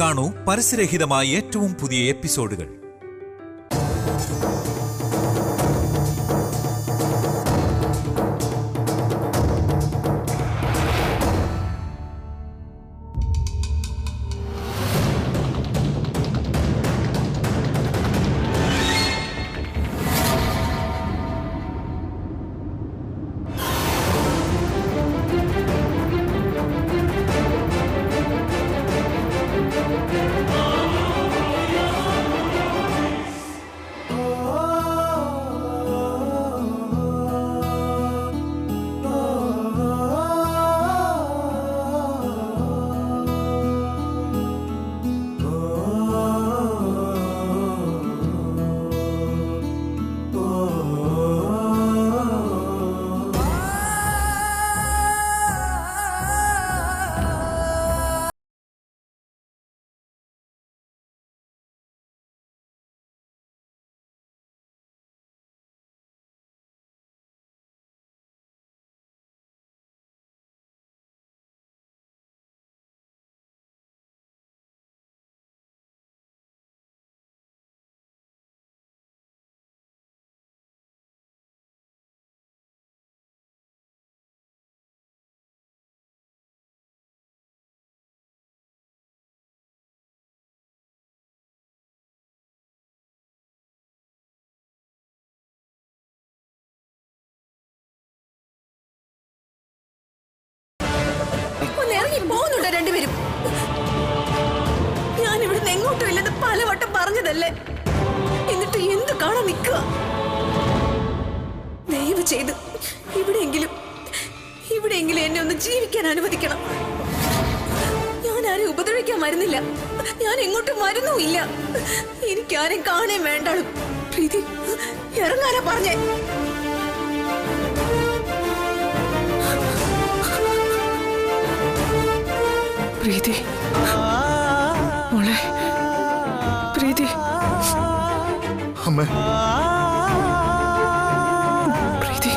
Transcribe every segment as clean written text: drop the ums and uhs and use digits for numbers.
കാണൂ പരസ്യരഹിതമായ ഏറ്റവും പുതിയ എപ്പിസോഡുകൾ. രണ്ടുപേരും ഞാൻ ഇവിടുന്ന് എങ്ങോട്ടും ഇല്ലെന്ന് പലവട്ടം പറഞ്ഞതല്ലേ, എന്നിട്ട് എന്ത് കാണാൻ നിൽക്കുക? ദയവ് ചെയ്ത് ഇവിടെയെങ്കിലും എന്നെ ഒന്ന് ജീവിക്കാൻ അനുവദിക്കണം. ഞാൻ ആരെയും ഉപദ്രവിക്കാൻ വരുന്നില്ല, ഞാൻ എങ്ങോട്ടും വരുന്നുമില്ല. എനിക്കാരെയും കാണേ വേണ്ടാളും. പ്രീതി, ഇറങ്ങാനാ പറഞ്ഞേ. പ്രീതി മോളെ, പ്രീതി അമ്മേ, പ്രീതി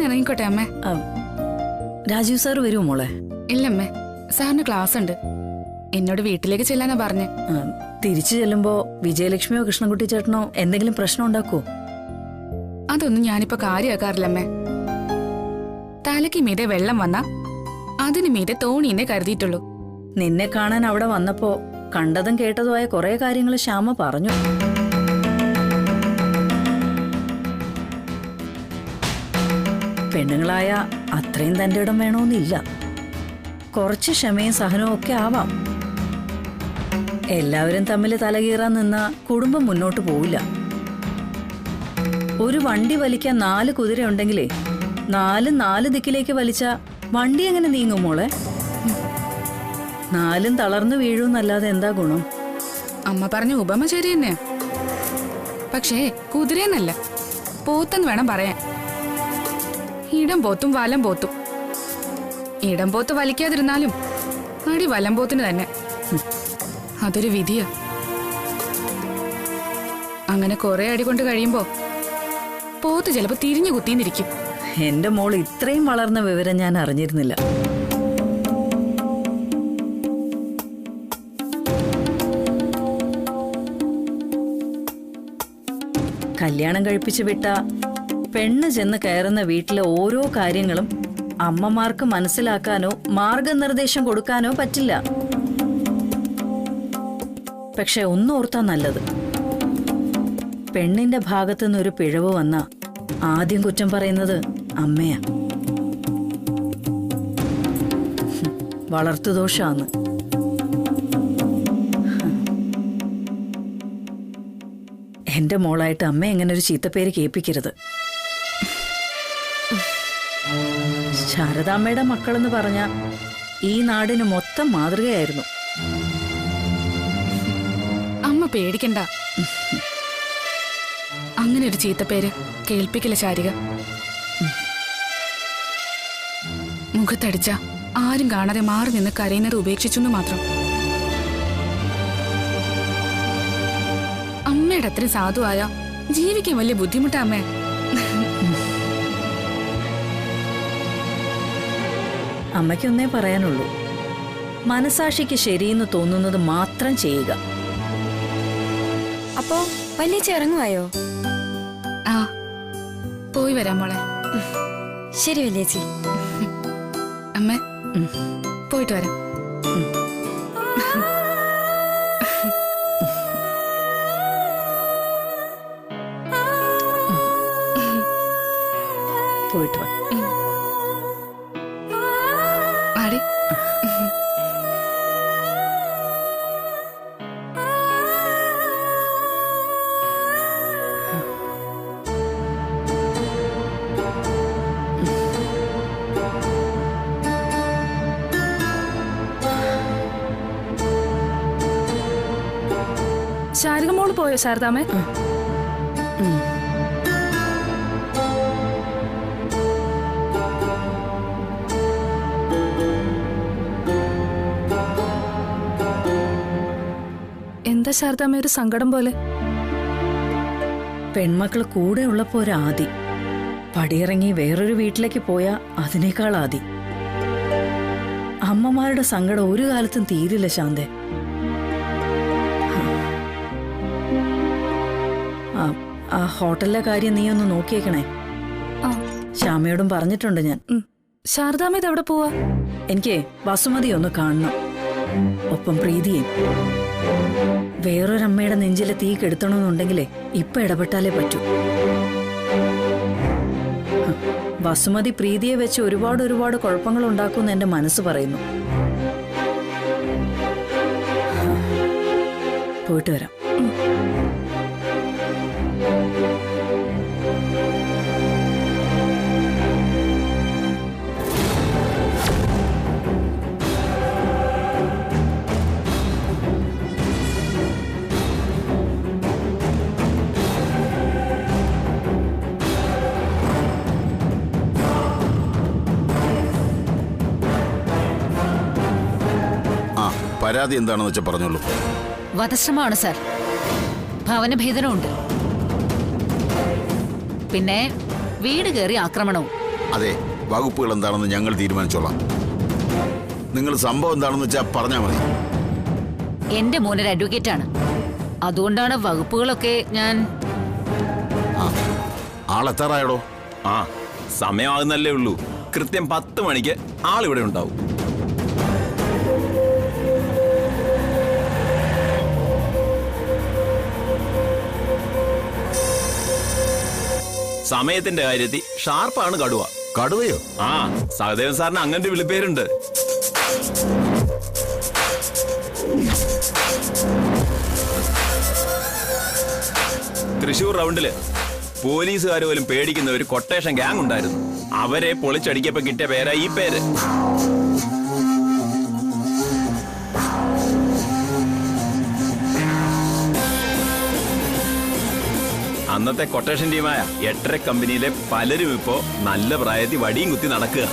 ഇറങ്ങിക്കോട്ടെ അമ്മേ. രാജീവ് സാർ വരുമോ മോളെ? ഇല്ലമ്മേ, സാറിന് ക്ലാസ് ഉണ്ട്. എന്നോട് വീട്ടിലേക്ക് ചെല്ലാനാ പറഞ്ഞേ. തിരിച്ചു ചെല്ലുമ്പോ വിജയലക്ഷ്മിയോ കൃഷ്ണൻകുട്ടി ചേട്ടനോ എന്തെങ്കിലും പ്രശ്നം ഉണ്ടാക്കോ? അതൊന്നും ഞാനിപ്പോ കാര്യമാക്കാറില്ലമ്മേ. തലയ്ക്ക് മീതെ വെള്ളം വന്നാ അതിന് മീതെ തോണിയെന്നേ കരുതിയിട്ടുള്ളൂ. നിന്നെ കാണാൻ അവിടെ വന്നപ്പോ കണ്ടതും കേട്ടതുമായ കുറെ കാര്യങ്ങൾ ശ്യാമ പറഞ്ഞു. പെണ്ണുങ്ങളായ അത്രയും തന്റെ ഇടം വേണമെന്നില്ല. കുറച്ച് ക്ഷമയും സഹനവും ഒക്കെ ആവാം. എല്ലാവരും തമ്മിൽ തലകീറാൻ നിന്ന കുടുംബം മുന്നോട്ട് പോവില്ല. ഒരു വണ്ടി വലിക്കാൻ 4 കുതിര ഉണ്ടെങ്കിലേ 4 ദിക്കിലേക്ക് വലിച്ച വണ്ടി എങ്ങനെ നീങ്ങും മോളെ? 4 തളർന്നു വീഴുന്നല്ലാതെ എന്താ ഗുണം? അമ്മ പറഞ്ഞ ഉപമ ശരി തന്നെ. പക്ഷേ കുതിരയെന്നല്ല, പോത്തെന്ന് വേണം പറയാൻ. ഇടം പോത്തും വലം പോത്തും. ഇടം പോത്ത് വലിക്കാതിരുന്നാലും അടി വലം പോത്തിന് തന്നെ. അതൊരു വിധിയാ. അങ്ങനെ കുറെ അടി കൊണ്ട് കഴിയുമ്പോ പോത്ത് ചിലപ്പോ തിരിഞ്ഞു കുത്തിന്നിരിക്കും. എന്റെ മോൾ ഇത്രയും വളർന്ന വിവരം ഞാൻ അറിഞ്ഞിരുന്നില്ല. കല്യാണം കഴിപ്പിച്ചു വിട്ട പെണ്ണ് ചെന്ന് കയറുന്ന വീട്ടിലെ ഓരോ കാര്യങ്ങളും അമ്മമാർക്ക് മനസ്സിലാക്കാനോ മാർഗനിർദ്ദേശം കൊടുക്കാനോ പറ്റില്ല. പക്ഷെ ഒന്നോർത്താ നല്ലത്, പെണ്ണിന്റെ ഭാഗത്തുനിന്ന് ഒരു പിഴവ് വന്ന ആദ്യം കുറ്റം പറയുന്നത് അമ്മയാ. വളർത്തുദോഷാന്ന്. എന്റെ മോളായിട്ട് അമ്മ എങ്ങനെ ഒരു ചീത്തപ്പേര് കേൾപ്പിക്കരുത്. ശാരദാമ്മയുടെ മക്കളെന്ന് പറഞ്ഞ ഈ നാടിന് മൊത്തം മാതൃകയായിരുന്നു. അമ്മ പേടിക്കണ്ട. അങ്ങനെ ഒരു ചീത്തപ്പേര് കേൾപ്പിക്കില്ല ശാരിക. മുഖത്തടിച്ച ആരും കാണാതെ മാറി നിന്ന് കരയുന്നത് ഉപേക്ഷിച്ചെന്ന് മാത്രം. അമ്മയുടെ അത്രയും സാധുവായ ജീവിക്കാൻ വലിയ ബുദ്ധിമുട്ടാ അമ്മേ. അമ്മയ്ക്കൊന്നേ പറയാനുള്ളൂ, മനസാക്ഷിക്ക് ശരിയെന്ന് തോന്നുന്നത് മാത്രം ചെയ്യുക. അപ്പോ വലിയ ഇറങ്ങുവായോ? ആ, പോയി വരാം മോളെ. ശരി വലിയേച്ചി. അമ്മേ, പോയിട്ട് വരാം. പോയിട്ട് വാ. ആടി. ശാരിക മോള് പോയോ ശാരദാമ്മേ? എന്താ ശാരദാമ്മ ഒരു സങ്കടം പോലെ? പെൺമക്കൾ കൂടെ ഉള്ളപ്പോ ഒരു ആദി, പടിയിറങ്ങി വേറൊരു വീട്ടിലേക്ക് പോയാ അതിനേക്കാൾ ആദി. അമ്മമാരുടെ സങ്കടം ഒരു കാലത്തും തീരില്ല ശാന്തേ. ആ ഹോട്ടലിലെ കാര്യം നീ ഒന്ന് നോക്കിയേക്കണേ. ശ്യാമയോടും പറഞ്ഞിട്ടുണ്ട് ഞാൻ. ശാരദാമ്മ ഇത് എവിടെ പോവാ? എനിക്ക് വസുമതി ഒന്ന് കാണണം, ഒപ്പം പ്രീതിയും. വേറൊരമ്മയുടെ നെഞ്ചിലെ തീ കെടുത്തണമെന്നുണ്ടെങ്കിലേ ഇപ്പൊ ഇടപെട്ടാലേ പറ്റൂ. വസുമതി പ്രീതിയെ വെച്ച് ഒരുപാട് കുഴപ്പങ്ങൾ ഉണ്ടാക്കുമെന്ന് എന്റെ മനസ്സ് പറയുന്നു. പോയിട്ട് വരാം. പരാതി എന്താണെന്ന് വെച്ചാൽ പറഞ്ഞോളൂ. വധശ്രമമാണ് സാർ. ഭവനഭേദനമുണ്ട്. പിന്നെ വീട് കയറി ആക്രമണവും. അതെ, വകുപ്പുകൾ എന്താണെന്ന് ഞങ്ങൾ തീരുമാനിച്ചോളാം. നിങ്ങൾ സംഭവം എന്താണെന്ന് വെച്ചാൽ പറഞ്ഞാൽ മതി. എന്റെ മോനൊരു അഡ്വക്കേറ്റാണ്, അതുകൊണ്ടാണ് വകുപ്പുകളൊക്കെ ഞാൻ. ആളെത്താറായടോ? ആ, സമയമാകുന്നല്ലേ ഉള്ളൂ. കൃത്യം 10 മണിക്ക് ആളിവിടെ ഉണ്ടാവും. സമയത്തിന്റെ കാര്യത്തിൽ ഷാർപ്പാണ് കടുവ. കടുവയോ? ആ, സഹദേവൻ സാറിന് അങ്ങനത്തെ വിളിപ്പേരുണ്ട്. തൃശൂർ റൗണ്ടില് പോലീസുകാർ പോലും പേടിക്കുന്ന ഒരു കൊട്ടേഷൻ ഗ്യാങ് ഉണ്ടായിരുന്നു. അവരെ പൊളിച്ചടിക്കപ്പോ കിട്ടിയ പേരാ ഈ പേര്. അന്നത്തെ കൊട്ടേഷൻ ടീമായ 8 കമ്പനിയിലെ പലരും ഇപ്പോ നല്ല പ്രായത്തിൽ വടിയും കുത്തി നടക്കുക.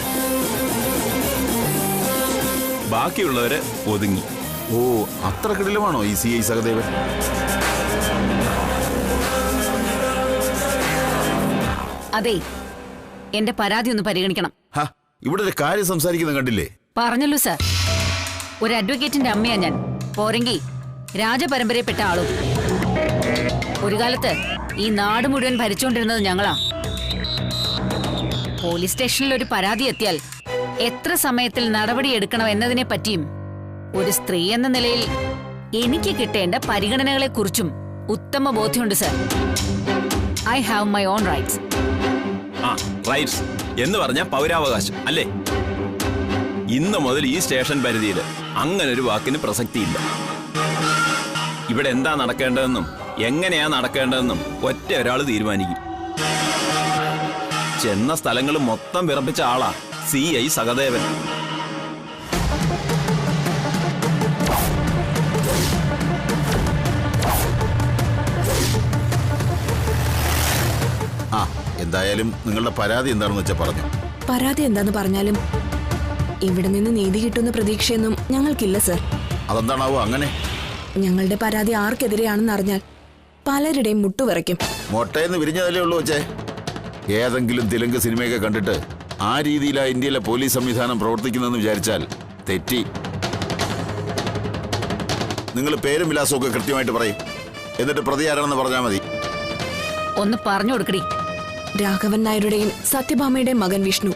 ബാക്കിയുള്ളവര് ഒതുങ്ങി. ഓ, അത്ര കിടിലമാണോ ഈ CI സഹദേവൻ? അതെ, എന്റെ പരാതി ഒന്ന് പരിഗണിക്കണം. ഇവിടെ ഒരു കാര്യം സംസാരിക്കുന്നത് കണ്ടില്ലേ? പറഞ്ഞല്ലോ സാർ, ഒരു അഡ്വക്കേറ്റിന്റെ അമ്മയാ ഞാൻ. പോരെങ്കിൽ രാജപരമ്പരയിൽപ്പെട്ട ആളും. ഒരു കാലത്ത് ഈ നാട് മുഴുവൻ ഭരിച്ചുകൊണ്ടിരുന്നത് ഞങ്ങളാ. പോലീസ് സ്റ്റേഷനിൽ ഒരു പരാതി എത്തിയാൽ എത്ര സമയത്തിൽ നടപടിയെടുക്കണം എന്നതിനെ പറ്റിയും ഒരു സ്ത്രീ എന്ന നിലയിൽ എനിക്ക് കിട്ടേണ്ട പരിഗണനകളെ കുറിച്ചും ഉത്തമ ബോധ്യമുണ്ട് sir. I have my own rights. Rights എന്ന് പറഞ്ഞ പൗരാവകാശം അല്ലേ? ഇന്ന് മുതൽ ഈ സ്റ്റേഷൻ പരിധിയിൽ അങ്ങനെ ഒരു വാക്കിന് പ്രസക്തിയില്ല. ഇവിടെ എന്താ നടക്കേണ്ടതെന്നും എങ്ങനെയാ നടക്കേണ്ടതെന്നും ഒറ്റ ഒരാൾ തീരുമാനിക്കും. ചെന്ന സ്ഥലങ്ങൾ മൊത്തം വിറപ്പിച്ച ആളാ CI സഹദേവൻ. ആ, എന്തായാലും നിങ്ങളുടെ പരാതി എന്താണെന്ന് വെച്ചാൽ പറഞ്ഞു. പരാതി എന്താന്ന് പറഞ്ഞാലും ഇവിടെ നിന്ന് നീതി കിട്ടുന്ന പ്രതീക്ഷയൊന്നും ഞങ്ങൾക്കില്ല സർ. അതെന്താണാവോ അങ്ങനെ? ഞങ്ങളുടെ പരാതി ആർക്കെതിരെയാണെന്ന് അറിഞ്ഞാൽ പലരുടെയും മുട്ടുവിറയ്ക്കും. മൊട്ടയെന്ന് വിരിഞ്ഞതല്ലേ ഉള്ളൂ വെച്ചേ. ഏതെങ്കിലും തെലുങ്ക് സിനിമയൊക്കെ കണ്ടിട്ട് ആ രീതിയിലാ ഇന്ത്യയിലെ പോലീസ് സംവിധാനം പ്രവർത്തിക്കുന്നതെന്ന് വിചാരിച്ചാൽ തെറ്റി. നിങ്ങൾ പേരും വിലാസവും ഒക്കെ കൃത്യമായിട്ട് പറയും. എന്നിട്ട് പ്രതി ആരാണെന്ന് പറഞ്ഞാൽ മതി. ഒന്ന് പറഞ്ഞു കൊടുക്കടി. രാഘവൻ നായരുടെയും സത്യഭാമയുടെയും മകൻ വിഷ്ണു.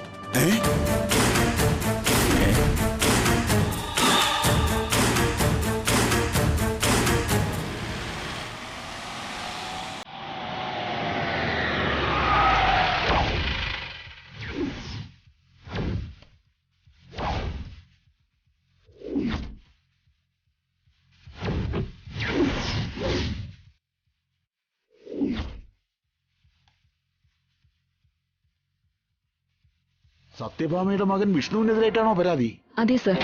സത്യഭാമയുടെ മകൻ വിഷ്ണുവിനെതിരായിട്ടാണോ പരാതി? അതെ സർ.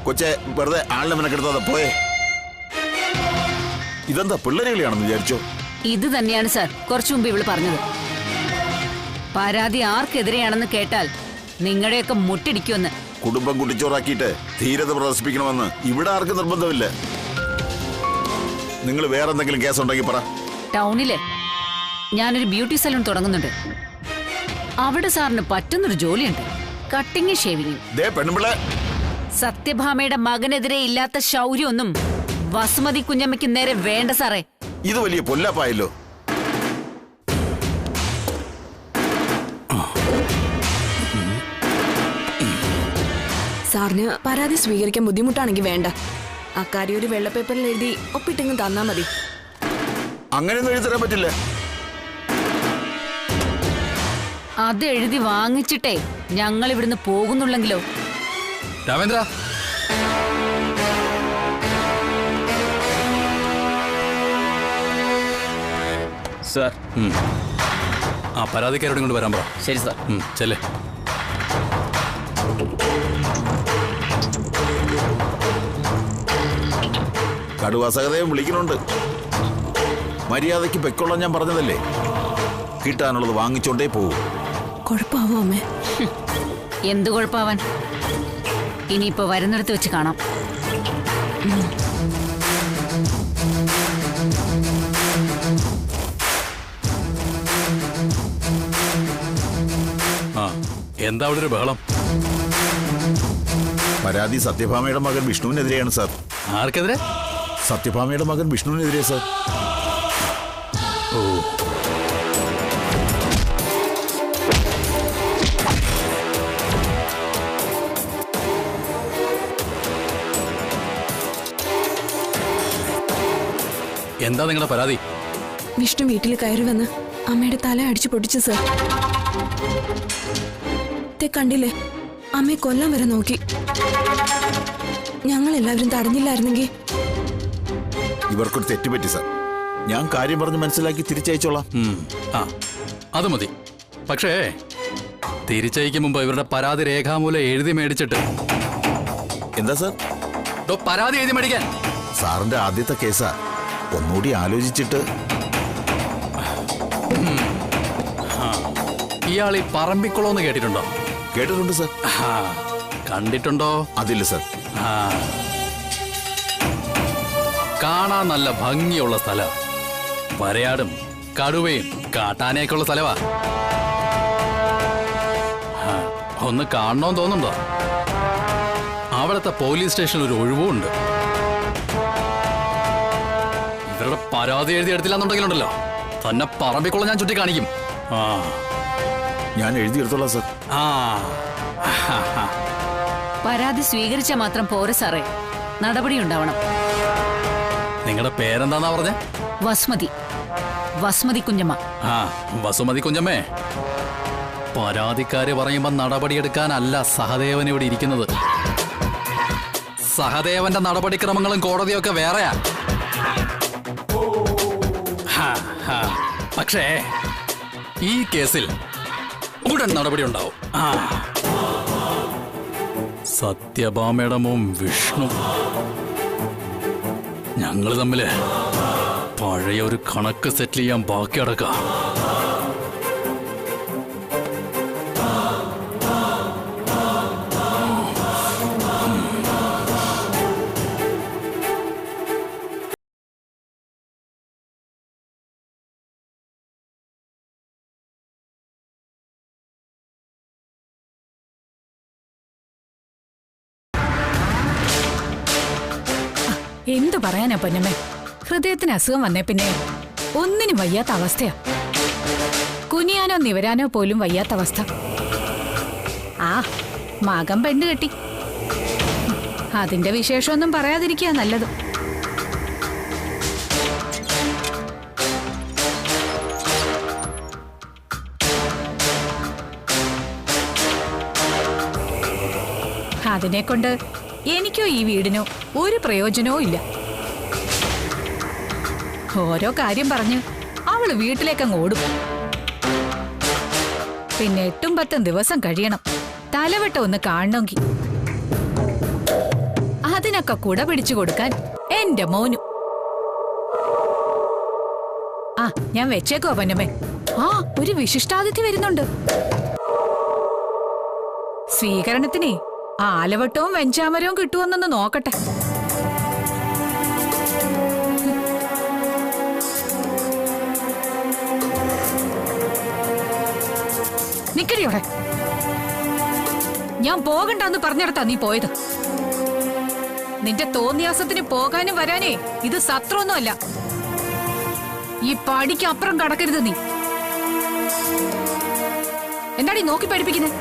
കൊച്ചെ, വെറുതെ ആളിനെ മെനക്കെടുത്താതെ പോയെ. ഇതെന്താ പിള്ളേരുകളെയാണെന്ന് വിചാരിച്ചോ? ഇത് തന്നെയാണ് സാർ കുറച്ചു മുമ്പ് ഇവള് പറഞ്ഞത്. പരാതി ആർക്കെതിരെയാണെന്ന് കേട്ടാൽ നിങ്ങളുടെയൊക്കെ മുട്ടിടിക്കുമെന്ന്. കുടുംബം കുട്ടിച്ചോറാക്കിയിട്ട് ധീരത പ്രദർശിപ്പിക്കണമെന്ന് ഇവിടെ ആർക്കും നിർബന്ധമില്ല. നിങ്ങൾ വേറെന്തെങ്കിലും കേസുണ്ടെങ്കിൽ പറ. ടൗണില് ഞാനൊരു ബ്യൂട്ടി സലൂൺ തുടങ്ങുന്നുണ്ട്. അവിടെ സാറിന് പറ്റുന്നൊരു ജോലിയുണ്ട്, കട്ടിങ് ഷേവിങ്. സത്യഭാമയുടെ മകനെതിരെ ഇല്ലാത്ത ശൗര്യമൊന്നും വസുമതി കുഞ്ഞമ്മയ്ക്ക് നേരെ വേണ്ട സാറേ. ഇത് വലിയ പൊല്ലാപ്പായല്ലോ. സാറിന് പരാതി സ്വീകരിക്കാൻ ബുദ്ധിമുട്ടാണെങ്കിൽ വേണ്ട. അക്കാര്യം ഒരു വെള്ളപ്പേപ്പറിൽ എഴുതി ഒപ്പിട്ടെങ്കിലും തന്നാ മതി. അങ്ങനെയൊന്നും എഴുതി തരാൻ പറ്റില്ല. അത് എഴുതി വാങ്ങിച്ചിട്ടേ ഞങ്ങൾ ഇവിടുന്ന് പോകുന്നുള്ളെങ്കിലോ? രാമേന്ദ്ര, സാർ. ആ പരാതിക്കാരോട് ഇങ്ങോട്ട് വരാൻ പറ. ശരി സാർ. ചെല്ലേ. കടുവാസകതയും വിളിക്കുന്നുണ്ട്. മര്യാദയ്ക്ക് പെക്കൊള്ളാൻ ഞാൻ പറഞ്ഞതല്ലേ. കിട്ടാനുള്ളത് വാങ്ങിച്ചോണ്ടേ പോകും. കുഴപ്പമാവോ അമ്മേ? എന്ത് കുഴപ്പാവാൻ? ഇനിയിപ്പോ വരുന്നിടത്ത് വെച്ച് കാണാം. ആ, എന്താ അവിടെ ഒരു ബഹളം? പരാതി സത്യഭാമയുടെ മകൻ വിഷ്ണുവിനെതിരെയാണ് സാർ. ആർക്കെതിരെ? സത്യഭാമയുടെ മകൻ വിഷ്ണുവിനെതിരെ സാർ. ഓ, എന്താ നിങ്ങളുടെ പരാതി? വിഷ്ണു വീട്ടിൽ കയറി വന്ന് അമ്മയുടെ തല അടിച്ചു പൊട്ടിച്ചു സർ. കണ്ടില്ലേ, അമ്മയെ കൊല്ലാൻ വരെ നോക്കി. ഞങ്ങൾ എല്ലാവരും തടഞ്ഞില്ലായിരുന്നെങ്കിൽ. ഇവർക്കൊരു തെറ്റുപറ്റി സാർ. ഞാൻ കാര്യം പറഞ്ഞ് മനസ്സിലാക്കി തിരിച്ചയച്ചോളാം. ആ, അത് മതി. പക്ഷേ തിരിച്ചയക്കും മുമ്പ് ഇവരുടെ പരാതി രേഖാമൂലം എഴുതി മേടിച്ചിട്ട്. എന്താ സാർ? പരാതി എഴുതി മേടിക്കാൻ. സാറിന്റെ ആദ്യത്തെ കേസാ. ഒന്നുകൂടി ആലോചിച്ചിട്ട്. ഇയാൾ ഈ പറമ്പിക്കുളമെന്ന് കേട്ടിട്ടുണ്ടോ? കേട്ടിട്ടുണ്ട് സാർ. കണ്ടിട്ടുണ്ടോ? അതില്ല സാർ. കാണാൻ നല്ല ഭംഗിയുള്ള സ്ഥലം. വരയാടും കടുവയും കാട്ടാനയൊക്കെ ഉള്ള സ്ഥലവാ. ഒന്ന് കാണണമെന്ന് തോന്നുന്നുണ്ടോ? അവിടുത്തെ പോലീസ് സ്റ്റേഷനിൽ ഒരു ഒഴിവുണ്ട്. ഇവരുടെ പരാതി എഴുതി എടുത്തില്ലാന്നുണ്ടെങ്കിലുണ്ടല്ലോ, തന്നെ പറമ്പിക്കുളം ഞാൻ ചുറ്റി കാണിക്കും. ഞാൻ എഴുതിയെടുത്തോളാം സാർ. പരാതി സ്വീകരിച്ചാൽ മാത്രം പോരെ സാറേ, നടപടി ഉണ്ടാവണം. നിങ്ങളുടെ പേരെന്താന്നാ പറഞ്ഞേ? വസുമതി. വസുമതി കുഞ്ഞമ്മ. വസുമതി കുഞ്ഞമ്മേ, പരാതിക്കാര് പറയുമ്പോ നടപടിയെടുക്കാനല്ല സഹദേവൻ ഇവിടെ ഇരിക്കുന്നത്. സഹദേവന്റെ നടപടിക്രമങ്ങളും കോടതിയൊക്കെ വേറെയാ. പക്ഷേ ഈ കേസിൽ ഉടൻ നടപടി ഉണ്ടാവും. സത്യഭാമയുടെ മോൻ വിഷ്ണു ഞങ്ങള് തമ്മില് പഴയ ഒരു കണക്ക് സെറ്റിൽ ചെയ്യാൻ ബാക്കി അടക്കാം. എന്തു പറയാനാ പൊന്നമ്മേ, ഹൃദയത്തിന് അസുഖം വന്നേ പിന്നെ ഒന്നിനും വയ്യാത്ത അവസ്ഥയാ. കുനിയാനോ നിവരാനോ പോലും വയ്യാത്ത അവസ്ഥ. മകൻ പെണ്ണ് കെട്ടി. അതിന്റെ വിശേഷമൊന്നും പറയാതിരിക്കുക നല്ലത്. അതിനെക്കൊണ്ട് എനിക്കോ ഈ വീടിനോ ഒരു പ്രയോജനവും ഇല്ല. ഓരോ കാര്യം പറഞ്ഞ് അവള് വീട്ടിലേക്കങ്ങ് ഓടും. പിന്നെ 8-10 ദിവസം കഴിയണം തലവട്ടം ഒന്ന് കാണണമെങ്കിൽ. അതിനൊക്കെ കുട പിടിച്ചു കൊടുക്കാൻ എന്റെ മോനും. ഞാൻ വെച്ചേക്കോ പൊന്നമ്മേ. ഒരു വിശിഷ്ടാതിഥി വരുന്നുണ്ട്. സ്വീകരണത്തിനേ ആലവട്ടവും വെഞ്ചാമരവും കിട്ടുമെന്നൊന്ന് നോക്കട്ടെ. നിക്കടിയോടെ, ഞാൻ പോകണ്ടെന്ന് പറഞ്ഞിടത്താ നീ പോയത്. നിന്റെ തോന്നിയാസത്തിന് പോകാനും വരാനേ ഇത് സത്രമൊന്നുമല്ല. ഈ പടിക്ക് അപ്പുറം കടക്കരുത് നീ. എന്താടി നോക്കി പഠിപ്പിക്കുന്നത്?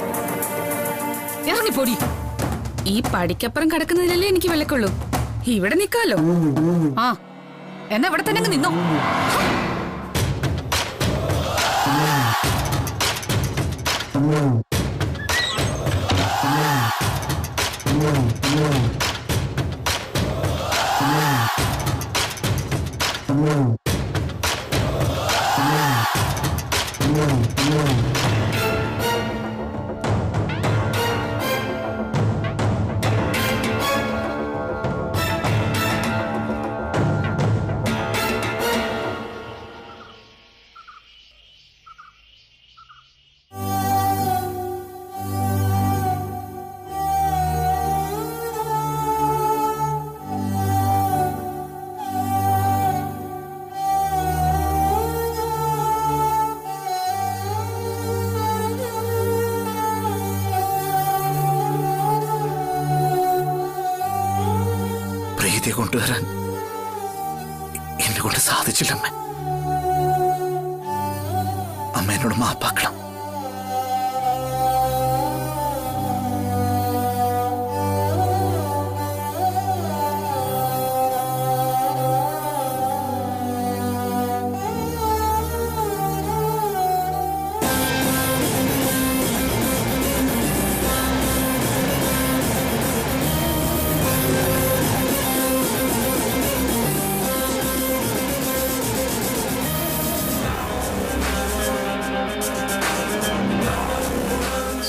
ഇറങ്ങിപ്പോടി. ഈ പടിക്കപ്പുറം കിടക്കുന്നതിലല്ലേ എനിക്ക് വിലക്കുള്ളൂ. ഇവിടെ നിക്കാലോ. എന്നാ ഇവിടെ തന്നെ നിന്നോ. പ്രീതിയെ കൊണ്ടുവരാൻ എന്നെ കൊണ്ട് സാധിച്ചില്ല അമ്മ. അമ്മ എന്നോട് മാപ്പാക്കണം.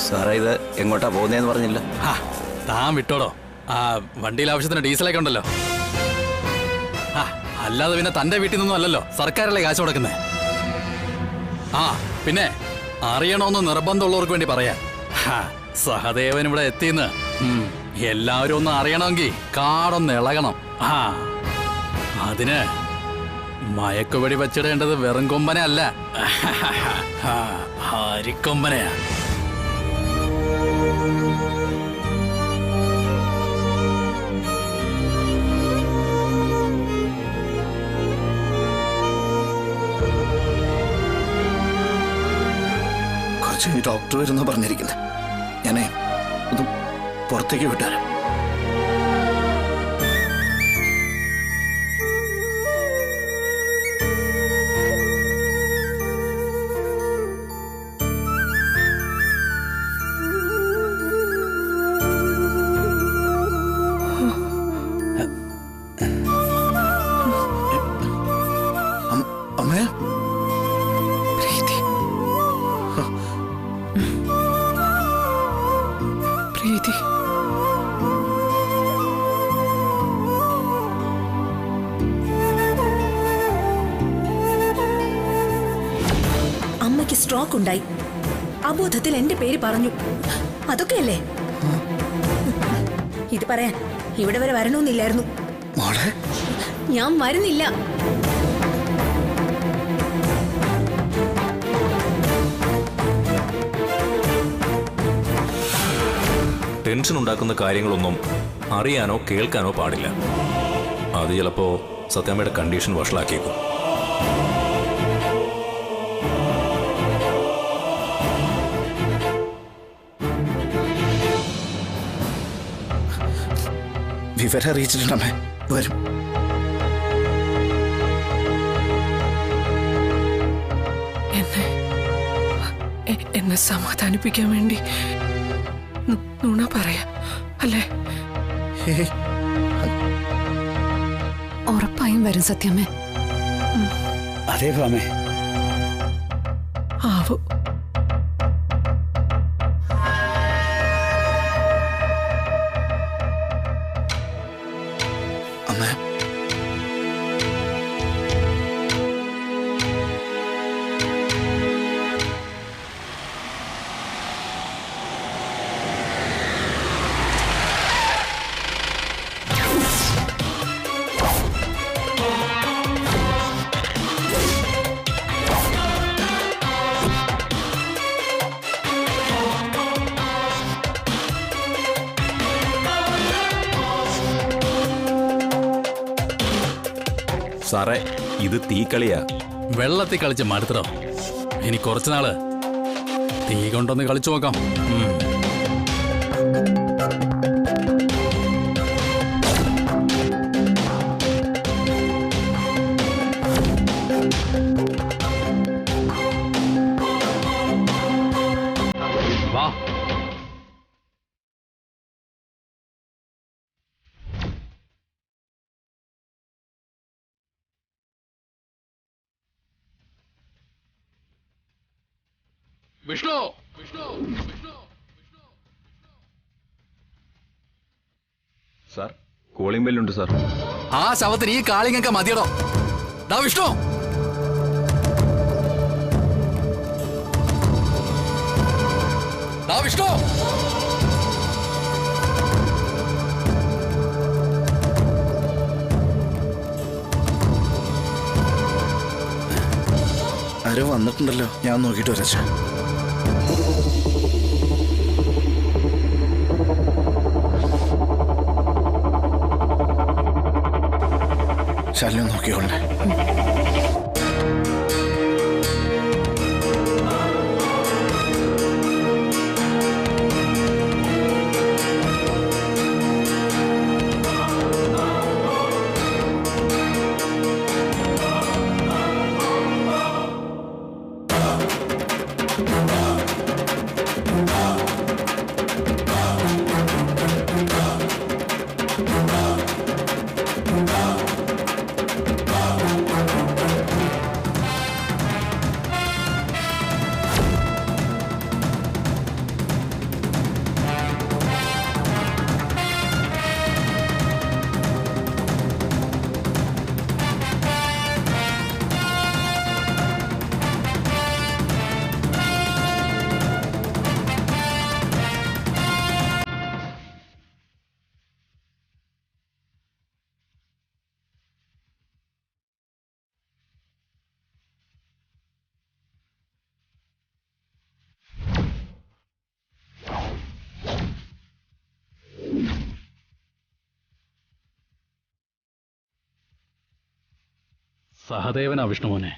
സാറേ, ഇത് എങ്ങോട്ടാ പോകുന്നതെന്ന് പറഞ്ഞില്ല. താൻ വിട്ടോടോ. വണ്ടിയിൽ ആവശ്യത്തിന് ഡീസലൊക്കെ ഉണ്ടല്ലോ. അല്ലാതെ പിന്നെ തന്റെ വീട്ടിൽ നിന്നും അല്ലല്ലോ സർക്കാരല്ലേ കാശ് കൊടുക്കുന്നേ. പിന്നെ അറിയണമെന്ന് നിർബന്ധമുള്ളവർക്ക് വേണ്ടി പറയാം. സഹദേവൻ ഇവിടെ എത്തിയെന്ന് എല്ലാവരും ഒന്ന് അറിയണമെങ്കിൽ കാടൊന്ന് ഇളകണം. അതിന് മയക്കുവെടി വെച്ചിടേണ്ടത് വെറും കൊമ്പനെ അല്ല, ഹരിക്കൊമ്പനെയാ. ഡോക്ടർ വരുന്ന പറഞ്ഞിരിക്കുന്നത്. ഞാനേ ഒന്ന് പുറത്തേക്ക് വിട്ടുതരാം. ഷോക്ക് ഉണ്ടായി. അബോധത്തിൽ എന്റെ പേര് പറഞ്ഞു. അതൊക്കെയല്ലേ? ഇത് പറയാൻ ഇവിടെ വരെ വരണമെന്നില്ലായിരുന്നു. മോളെ, ഞാൻ വരുന്നില്ല. ടെൻഷൻ ഉണ്ടാക്കുന്ന കാര്യങ്ങളൊന്നും അറിയാനോ കേൾക്കാനോ പാടില്ല. അത് ചിലപ്പോ സത്യാമ്മയുടെ കണ്ടീഷൻ വഷളാക്കിയേക്കും. വിവരം അറിയിച്ചിട്ടുണ്ടമ്മേ. വരും. എന്നെ സമാധാനിപ്പിക്കാൻ വേണ്ടി നുണ പറയാ അല്ലേ? ഉറപ്പായും വരും സത്യാമ്മേ. അതേ ഭാമേ. ആവോ. അമ്മേ, സാറേ, ഇത് തീക്കളിയാ. വെള്ളത്തിൽ കളിച്ച് മടുത്തോ? ഇനി കുറച്ചുനാള് തീ കൊണ്ടൊന്ന് കളിച്ചു നോക്കാം. വാ. വിഷ്ണു, സാർ, കോളിംഗ് ബെല്ലുണ്ട് സാർ. ആ ശവത്തിന് ഈ കാളിങ്ങൊക്കെ മതിയടോ. ഡാ വിഷ്ണു, ഡാ വിഷ്ണു. ആരോ വന്നിട്ടുണ്ടല്ലോ. ഞാൻ നോക്കിയിട്ട് വരച്ച. ശല്യം നോക്കിയോളെ. സഹദേവനാ വിഷ്ണുമോനെ.